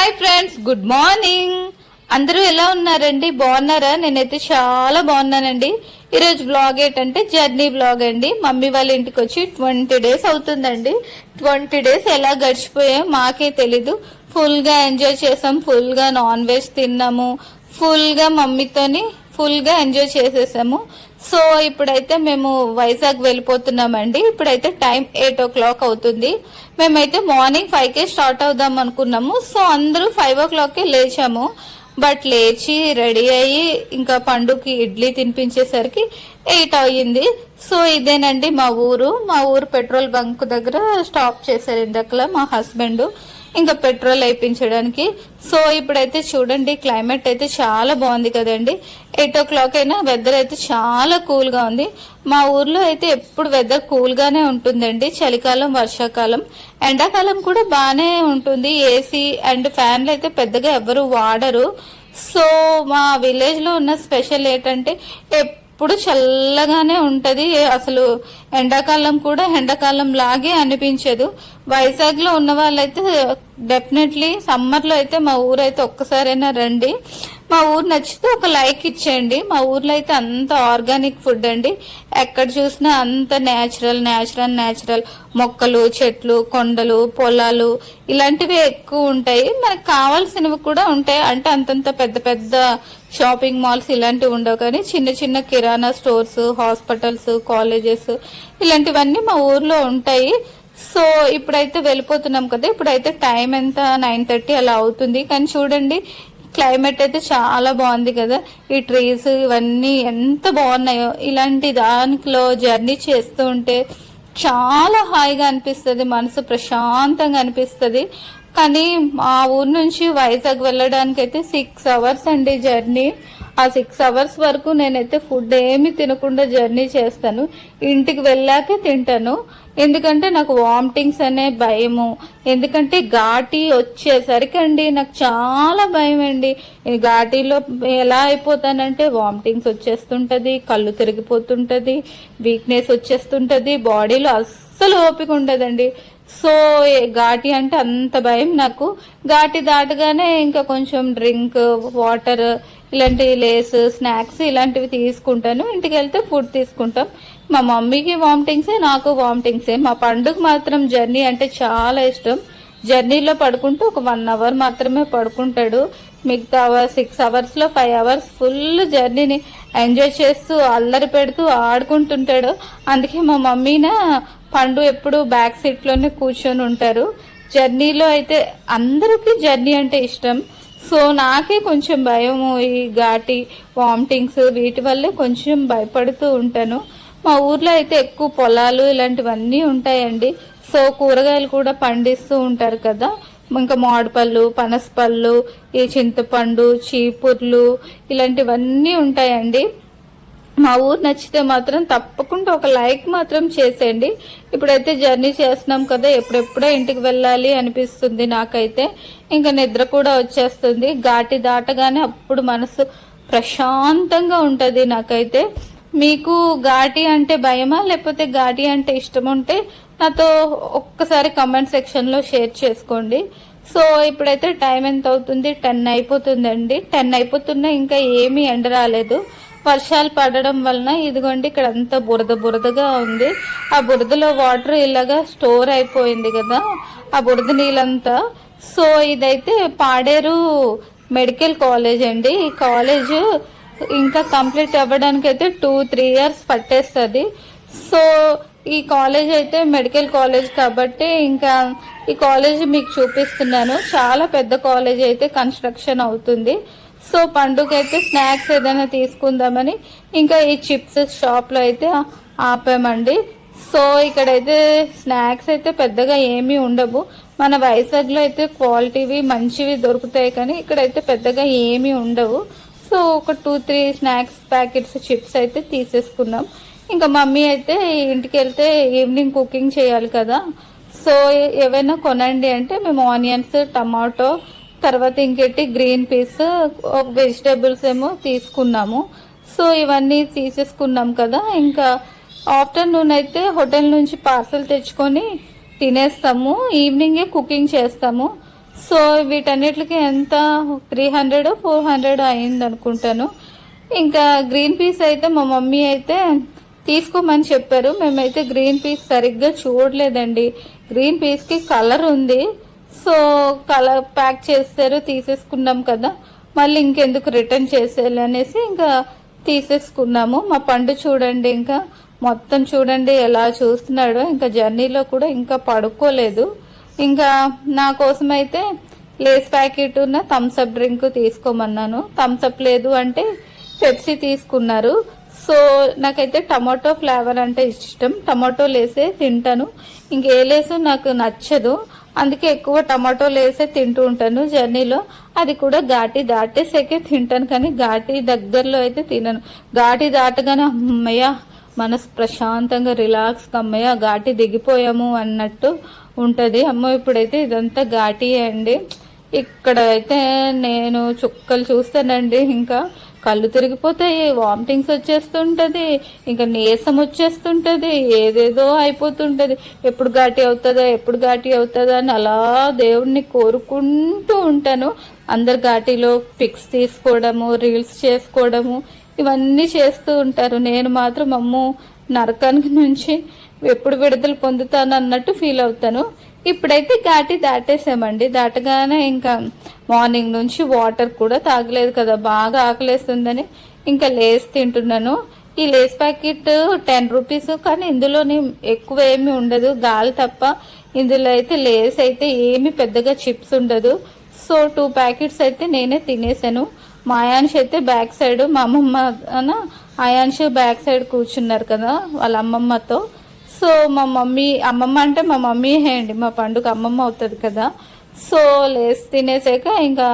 Hi friends, good morning. అందరూ ఎలా ఉన్నారండి? బాగున్నారా? నేనైతే చాలా బాగున్నానండి. ఈరోజు బ్లాగ్ ఏంటంటే జర్నీ బ్లాగ్ అండి. మమ్మీ వాళ్ళ ఇంటికి వచ్చి 20 days అవుతుందండి. 20 days ఎలా గడిచిపోయాయో మాకే తెలీదు. ఫుల్ గా ఎంజాయ్ చేసాం, ఫుల్ గా నాన్ వెజ్ తిన్నాము, ఫుల్ గా మమ్మీతోని ఫుల్ గా ఎంజాయ్ చేసేసాము. సో ఇప్పుడైతే మేము వైజాగ్ వెళ్ళిపోతున్నామండి. ఇప్పుడైతే టైం 8 o'clock అవుతుంది. మేమైతే మార్నింగ్ 5కే స్టార్ట్ అవుదాం అనుకున్నాము. సో అందరూ 5 o'clockకే లేచాము. బట్ లేచి రెడీ అయ్యి ఇంకా పండుకి ఇడ్లీ తినిపించేసరికి 8 అయ్యింది. సో ఇదేనండి మా ఊరు పెట్రోల్ బంక్ దగ్గర స్టాప్ చేశారు ఇందాకలా మా హస్బెండ్, ఇంకా పెట్రోల్ వేయించడానికి. సో ఇప్పుడైతే చూడండి, క్లైమేట్ అయితే చాలా బాగుంది కదండి. 8 o'clock అయినా వెదర్ అయితే చాలా కూల్ గా ఉంది. మా ఊర్లో అయితే ఎప్పుడు వెదర్ కూల్ గానే ఉంటుందండి. చలికాలం, వర్షాకాలం, ఎండాకాలం కూడా బాగానే ఉంటుంది. ఏసీ అండ్ ఫ్యాన్లు అయితే పెద్దగా ఎవరు వాడరు. సో మా విలేజ్ లో ఉన్న స్పెషల్ ఏంటంటే ఎప్పుడు చల్లగానే ఉంటది. అసలు ఎండాకాలం కూడా ఎండాకాలం లాగే అనిపించదు. వైజాగ్ లో ఉన్న వాళ్ళైతే డెఫినెట్లీ సమ్మర్ లో అయితే మా ఊరు అయితే ఒక్కసారైనా రండి. మా ఊరు నచ్చితే ఒక లైక్ ఇచ్చేయండి. మా ఊర్లో అయితే అంత ఆర్గానిక్ ఫుడ్ అండి. ఎక్కడ చూసినా అంత న్యాచురల్ మొక్కలు, చెట్లు, కొండలు, పొలాలు ఇలాంటివి ఎక్కువ ఉంటాయి. మనకు కావాల్సినవి కూడా ఉంటాయి. అంటే అంతంత పెద్ద పెద్ద షాపింగ్ మాల్స్ ఇలాంటివి ఉండవు, కానీ చిన్న చిన్న కిరాణా స్టోర్స్, హాస్పిటల్స్, కాలేజెస్ ఇలాంటివన్నీ మా ఊర్లో ఉంటాయి. సో ఇప్పుడైతే వెళ్ళిపోతున్నాం కదా. ఇప్పుడైతే టైం ఎంత 9:30 అలా అవుతుంది. కానీ చూడండి, క్లైమేట్ అయితే చాలా బాగుంది కదా. ఈ ట్రీస్ ఇవన్నీ ఎంత బాగున్నాయో. ఇలాంటి దానిలో జర్నీ చేస్తూ ఉంటే చాలా హాయిగా అనిపిస్తుంది, మనసు ప్రశాంతంగా అనిపిస్తుంది. కానీ మా ఊరు నుంచి వైజాగ్ వెళ్ళడానికి అయితే 6 hours అండి జర్నీ. ఆ 6 hours వరకు నేనైతే ఫుడ్ ఏమి తినకుండా జర్నీ చేస్తాను. ఇంటికి వెళ్ళాకే తింటాను. ఎందుకంటే నాకు వామిటింగ్స్ అనే భయము. ఎందుకంటే ఘాటీ వచ్చేసరికి అండి నాకు చాలా భయం అండి. ఈ ఘాటీలో ఎలా అయిపోతానంటే వామిటింగ్స్ వచ్చేస్తుంటది, కళ్ళు తిరిగిపోతుంటది, వీక్నెస్ వచ్చేస్తుంటది, బాడీలో అస్సలు ఓపిక ఉండదండి. సో ఘాటి అంటే అంత భయం నాకు. ఘాటి దాటగానే ఇంకా కొంచెం డ్రింక్, వాటర్, ఇలాంటి లేస్, స్నాక్స్ ఇలాంటివి తీసుకుంటాను. ఇంటికి వెళ్తే ఫుడ్ తీసుకుంటాం. మా మమ్మీకి వామిటింగ్సే, నాకు వామిటింగ్సే. మా పండుగ మాత్రం జర్నీ అంటే చాలా ఇష్టం. జర్నీలో పడుకుంటూ ఒక 1 hour మాత్రమే పడుకుంటాడు. మిగతా 6 hours లో 5 hours ఫుల్ జర్నీని ఎంజాయ్ చేస్తూ అల్లరి పెడుతూ ఆడుకుంటుంటాడు. అందుకే మా మమ్మీన పండు ఎప్పుడు బ్యాక్ సీట్ లోనే కూర్చొని ఉంటారు. జర్నీలో అయితే అందరికీ జర్నీ అంటే ఇష్టం. సో నాకే కొంచెం భయము, ఈ ఘాటి, వామిటింగ్స్ వీటి వల్లే కొంచెం భయపడుతూ ఉంటాను. మా ఊర్లో అయితే ఎక్కువ పొలాలు ఇలాంటివన్నీ ఉంటాయండి. సో కూరగాయలు కూడా పండిస్తూ ఉంటారు కదా. ఇంకా మామిడిపళ్ళు, పనసపళ్ళు, ఈ చింతపండు, చీపుర్లు ఇలాంటివన్నీ ఉంటాయండి. మా ఊరు నచ్చితే మాత్రం తప్పకుండా ఒక లైక్ మాత్రం చేసేయండి. ఇప్పుడైతే జర్నీ చేస్తున్నాం కదా, ఎప్పుడెప్పుడో ఇంటికి వెళ్ళాలి అనిపిస్తుంది నాకైతే. ఇంకా నిద్ర కూడా వచ్చేస్తుంది. ఘాటి దాటగానే అప్పుడు మనసు ప్రశాంతంగా ఉంటది నాకైతే. మీకు ఘాటి అంటే భయమా లేకపోతే ఘాటి అంటే ఇష్టం ఉంటే నాతో ఒక్కసారి కమెంట్ సెక్షన్ లో షేర్ చేసుకోండి. సో ఇప్పుడైతే టైం ఎంత అవుతుంది? 10 అయిపోతుందండి. 10 అయిపోతున్నా ఇంకా ఏమీ ఎండ రాలేదు. వర్షాలు పడడం వలన ఇదిగోండి ఇక్కడ అంతా బురదగా ఉంది. ఆ బురదలో వాటర్ ఇలాగా స్టోర్ అయిపోయింది కదా, ఆ బురద నీళ్ళంతా. సో ఇదైతే పాడేరు మెడికల్ కాలేజ్ అండి. ఈ కాలేజ్ ఇంకా కంప్లీట్ అవ్వడానికి అయితే 2-3 years పట్టేస్తుంది. సో ఈ కాలేజ్ అయితే మెడికల్ కాలేజ్ కాబట్టి ఇంకా ఈ కాలేజ్ మీకు చూపిస్తున్నాను. చాలా పెద్ద కాలేజ్ అయితే కన్స్ట్రక్షన్ అవుతుంది. సో పండుగ అయితే స్నాక్స్ ఏదైనా తీసుకుందామని ఇంకా ఈ చిప్స్ షాప్ లో అయితే ఆపామండి. సో ఇక్కడైతే స్నాక్స్ అయితే పెద్దగా ఏమీ ఉండవు. మన వైజాగ్ లో అయితే క్వాలిటీవి మంచివి దొరుకుతాయి, కానీ ఇక్కడైతే పెద్దగా ఏమీ ఉండవు. సో ఒక 2-3 స్నాక్స్ ప్యాకెట్స్ చిప్స్ అయితే తీసేసుకున్నాం. ఇంకా మమ్మీ అయితే ఇంటికి వెళ్తే ఈవినింగ్ కుకింగ్ చేయాలి కదా. సో ఏవైనా కొనండి అంటే మేము ఆనియన్స్, టమాటో, తర్వాత ఇంకేంటి గ్రీన్ పీస్, వెజిటేబుల్స్ ఏమో తీసుకున్నాము. సో ఇవన్నీ తీసేసుకున్నాం కదా. ఇంకా ఆఫ్టర్నూన్ అయితే హోటల్ నుంచి పార్సల్ తెచ్చుకొని తినేస్తాము. ఈవినింగే కుకింగ్ చేస్తాము. సో వీటన్నిటికి ఎంత 300 400 అయింది అనుకుంటాను. ఇంకా గ్రీన్ పీస్ అయితే మా మమ్మీ అయితే తీసుకోమని చెప్పారు. మేమైతే గ్రీన్ పీస్ సరిగ్గా చూడలేదండి. గ్రీన్ పీస్కి కలర్ ఉంది, సో కలర్ ప్యాక్ చేస్తారు, తీసేసుకున్నాం కదా, మళ్ళీ ఇంకెందుకు రిటర్న్ చేసేయాలి అనేసి ఇంకా తీసేసుకున్నాము. మా పండు చూడండి, ఇంకా మొత్తం చూడండి ఎలా చూస్తున్నాడో. ఇంకా జర్నీలో కూడా ఇంకా పడుకోలేదు. ఇంకా నా కోసం అయితే లేస్ ప్యాకెట్ ఉన్న థమ్స్అప్ డ్రింక్ తీసుకోమన్నాను. థమ్స్అప్ లేదు అంటే పెప్సీ తీసుకున్నారు. సో నాకైతే టమాటో ఫ్లేవర్ అంటే ఇష్టం, టమాటో లేసే తింటాను. ఇంకే లేసు నాకు నచ్చదు, అందుకే ఎక్కువ టమాటో లేసే తింటూ ఉంటాను జర్నీలో. అది కూడా ఘాటి దాటేసాకే తింటాను, కానీ ఘాటి దగ్గరలో అయితే తినను. ఘాటి దాటగానే అమ్మయ్య మనసు ప్రశాంతంగా రిలాక్స్గా అమ్మయ్య ఘాటి దిగిపోయాము అన్నట్టు ఉంటుంది. అమ్మో ఇప్పుడైతే ఇదంతా ఘాటి అండి. ఇక్కడ అయితే నేను చుక్కలు చూస్తానండి, ఇంకా కళ్ళు తిరిగిపోతాయి, వామిటింగ్స్ వచ్చేస్తుంటది, ఇంకా నీరసం వచ్చేస్తుంటది, ఏదేదో అయిపోతుంటది. ఎప్పుడు ఘాటి అవుతుందా ఎప్పుడు ఘాటి అవుతుందా అని అలా దేవుణ్ణి కోరుకుంటూ ఉంటాను. అందరు ఘాటిలో పిక్స్ తీసుకోవడము, రీల్స్ చేసుకోవడము ఇవన్నీ చేస్తూ ఉంటారు. నేను మాత్రం అమ్మో నరకానికి నుంచి ఎప్పుడు విడుదల పొందుతాను అన్నట్టు ఫీల్ అవుతాను. ఇప్పుడైతే ఘాటి దాటేసామండి. దాటగానే ఇంకా మార్నింగ్ నుంచి వాటర్ కూడా తాగలేదు కదా, బాగా ఆకలేస్తుందని ఇంకా లేస్ తింటున్నాను. ఈ లేస్ ప్యాకెట్ 10 రూపీస్, కానీ ఇందులోని ఎక్కువ ఏమి ఉండదు, గాలి తప్ప. ఇందులో అయితే లేస్ అయితే ఏమి పెద్దగా చిప్స్ ఉండదు. సో 2 ప్యాకెట్స్ అయితే నేనే తినేసాను. మా ఆయాన్ష్ అయితే బ్యాక్ సైడ్, మా అమ్మమ్మ ఆయాన్ష్ బ్యాక్ సైడ్ కూర్చున్నారు కదా వాళ్ళ అమ్మమ్మతో. సో మా మమ్మీ, అమ్మమ్మ అంటే మా మమ్మీ అండి, మా పండుగ అమ్మమ్మ అవుతుంది కదా. సో లేస్ తినేసాక ఇంకా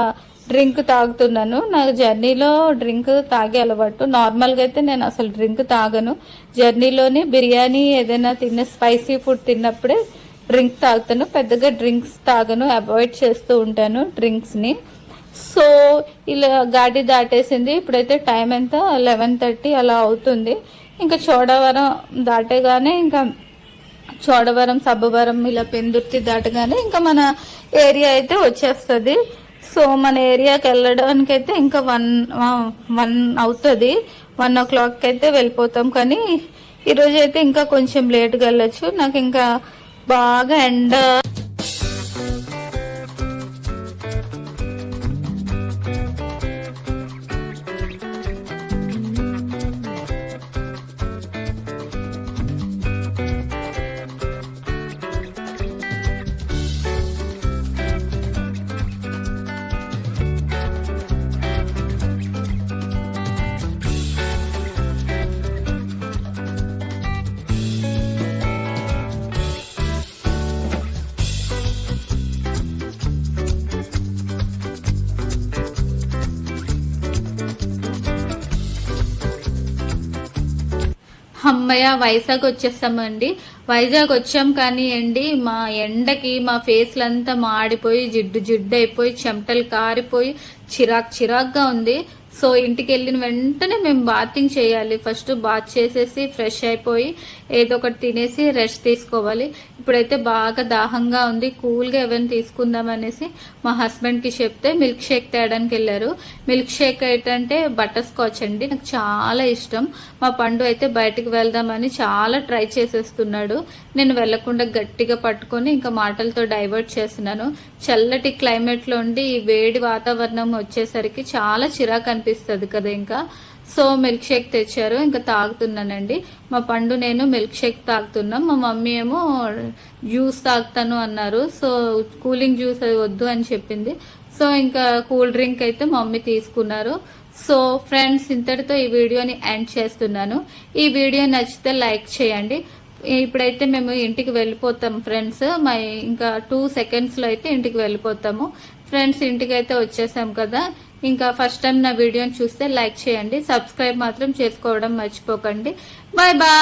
డ్రింక్ తాగుతున్నాను. నాకు జర్నీలో డ్రింక్ తాగే అలవాటు. నార్మల్గా అయితే నేను అసలు డ్రింక్ తాగను. జర్నీలోని బిర్యానీ ఏదైనా స్పైసీ ఫుడ్ తిన్నప్పుడే డ్రింక్ తాగుతాను, పెద్దగా డ్రింక్స్ తాగను, అవాయిడ్ చేస్తూ ఉంటాను డ్రింక్స్ని. సో ఇలా గాడి దాటేసింది. ఇప్పుడైతే టైం ఎంత 11:30 అలా అవుతుంది. ఇంకా చోడవరం దాటగానే ఇంకా చోడవరం, సబ్బవరం, ఇలా పెందుర్తి దాటగానే ఇంకా మన ఏరియా అయితే వచ్చేస్తుంది. సో మన ఏరియాకి వెళ్ళడానికి అయితే ఇంకా 1 అవుతుంది. 1 o'clock అయితే వెళ్ళిపోతాం. కానీ ఈరోజు అయితే ఇంకా కొంచెం లేట్గా వెళ్ళొచ్చు. నాకు ఇంకా బాగా ఎండ అమ్మయ్య వైజాగ్ వచ్చేస్తామండి. వైజాగ్ వచ్చాం కానీ అండి మా ఎండకి మా ఫేస్లంతా మాడిపోయి జిడ్డు జిడ్డు అయిపోయి చెమటలు కారిపోయి చిరాక్గా ఉంది. సో ఇంటికి వెళ్ళిన వెంటనే మేము బాతింగ్ చేయాలి. ఫస్ట్ బాత్ చేసేసి ఫ్రెష్ అయిపోయి ఏదో ఒకటి తినేసి రెస్ట్ తీసుకోవాలి. ఇప్పుడైతే బాగా దాహంగా ఉంది, కూల్గా ఏమైనా తీసుకుందాం అనేసి మా హస్బెండ్కి చెప్తే మిల్క్ షేక్ తేయడానికి వెళ్ళారు. మిల్క్ షేక్ ఏంటంటే బటర్ స్కాచ్ అండి, నాకు చాలా ఇష్టం. మా పండు అయితే బయటికి వెళ్దామని చాలా ట్రై చేసేస్తున్నాడు. నేను వెళ్లకుండా గట్టిగా పట్టుకొని ఇంకా మాటలతో డైవర్ట్ చేస్తున్నాను. చల్లటి క్లైమేట్లో ఉండి ఈ వేడి వాతావరణం వచ్చేసరికి చాలా చిరాకు అనిపిస్తుంది కదా. ఇంకా సో మిల్క్ షేక్ తెచ్చారు, ఇంకా తాగుతున్నానండి. మా పండు నేను మిల్క్ షేక్ తాగుతున్నాం. మా మమ్మీ ఏమో జ్యూస్ తాగుతాను అన్నారు. సో కూలింగ్ జ్యూస్ అది వద్దు అని చెప్పింది. సో ఇంకా కూల్ డ్రింక్ అయితే మమ్మీ తీసుకున్నారు. సో ఫ్రెండ్స్, ఇంతటితో ఈ వీడియోని ఎండ్ చేస్తున్నాను. ఈ వీడియో నచ్చితే లైక్ చేయండి. ఇప్పుడైతే మేము ఇంటికి వెళ్ళిపోతాం ఫ్రెండ్స్. ఇంకా 2 seconds లో అయితే ఇంటికి వెళ్ళిపోతాము ఫ్రెండ్స్. ఇంటికి అయితే వచ్చేసాం కదా. ఇంకా ఫస్ట్ టైం నా వీడియోని చూస్తే లైక్ చేయండి, సబ్స్క్రైబ్ మాత్రం చేసుకోవడం మర్చిపోకండి. Bye bye.